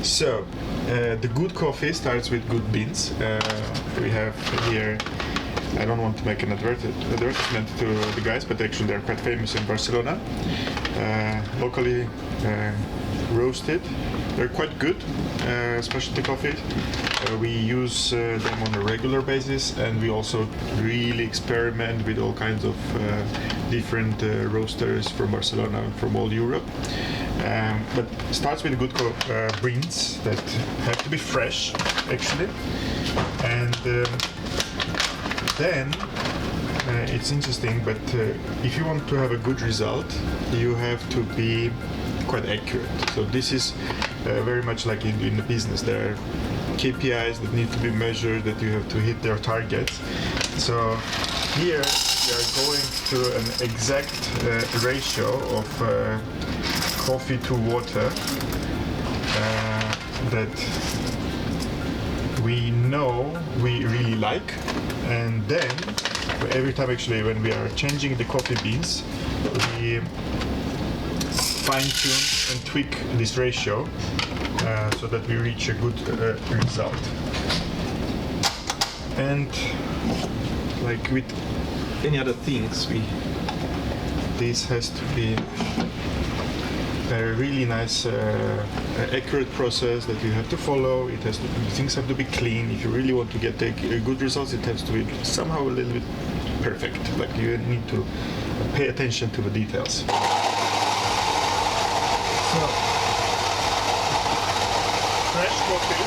So, the good coffee starts with good beans. We have here, I don't want to make an advertisement to the guys, but actually they're quite famous in Barcelona. Locally roasted. They're quite good, specialty coffee. We use them on a regular basis, and we also really experiment with all kinds of different roasters from Barcelona and from all Europe. But it starts with good beans that have to be fresh, actually. And then it's interesting, but if you want to have a good result, you have to be quite accurate. So this is very much like in the business. There are KPIs that need to be measured, that you have to hit their targets. So here we are going to an exact ratio of coffee to water that we know we really like, and then every time actually when we are changing the coffee beans, we fine-tune and tweak this ratio so that we reach a good result. And like with any other things, this has to be a really nice, accurate process that you have to follow. Things have to be clean. If you really want to get good results, it has to be somehow a little bit perfect. Like you need to pay attention to the details. So, fresh coffee.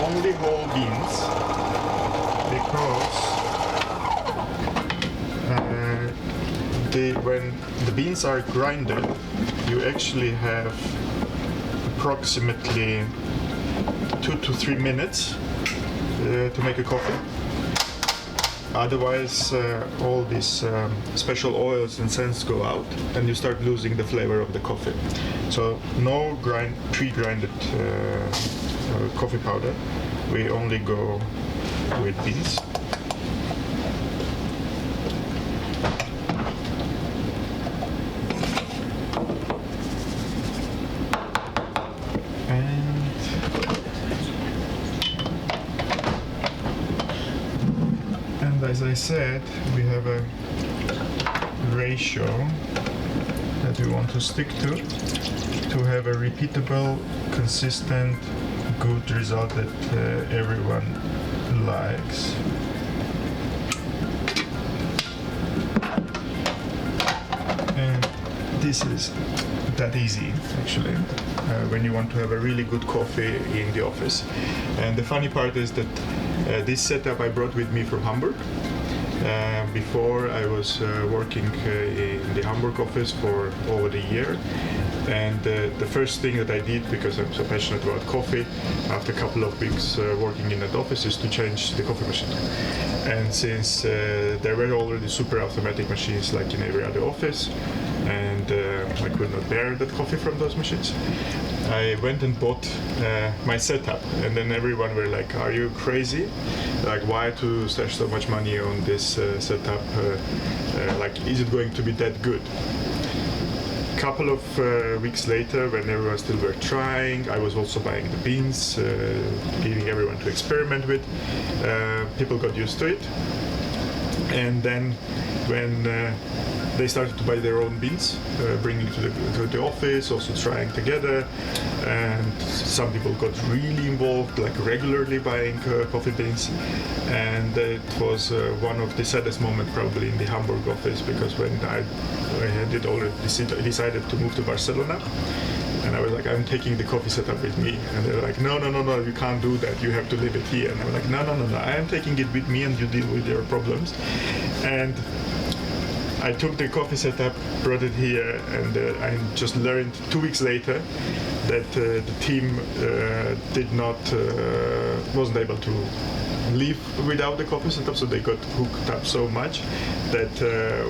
Only whole beans, because when the beans are grinded, you actually have approximately 2 to 3 minutes to make a coffee. Otherwise, all these special oils and scents go out, and you start losing the flavor of the coffee. So no pre-grinded coffee powder. We only go with beans. And as I said, we have a ratio that we want to stick to have a repeatable, consistent, good result that everyone likes. And this is that easy, actually, when you want to have a really good coffee in the office. And the funny part is that this setup I brought with me from Hamburg. Before I was working in the Hamburg office for over a year. And the first thing that I did, because I'm so passionate about coffee, after a couple of weeks working in that office, is to change the coffee machine. And since there were already super automatic machines like in every other office, and I could not bear that coffee from those machines, I went and bought my setup. And then everyone were like, "Are you crazy? Like, why to stash so much money on this setup? Like, is it going to be that good?" Couple of weeks later, when everyone still were trying, I was also buying the beans, giving everyone to experiment with. People got used to it, and then when they started to buy their own beans, bringing to the office, also trying together, and some people got really involved, like regularly buying coffee beans. And it was one of the saddest moments probably in the Hamburg office, because when I had already decided to move to Barcelona, and I was like, "I'm taking the coffee setup with me," and they're like, no, you can't do that, you have to leave it here. And I'm like, no, I am taking it with me, and you deal with your problems. And I took the coffee setup, brought it here, and I just learned 2 weeks later that the team wasn't able to live without the coffee setup, so they got hooked up so much that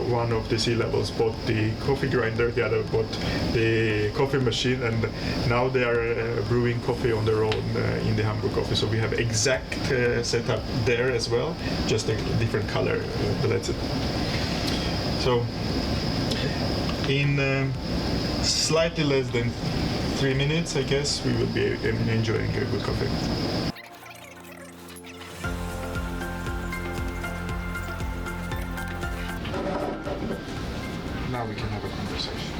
one of the C-levels bought the coffee grinder, the other bought the coffee machine, and now they are brewing coffee on their own in the Hamburg office. So we have exact setup there as well, just a different color, but that's it. So in slightly less than 3 minutes, I guess, we will be enjoying a good coffee. Now we can have a conversation.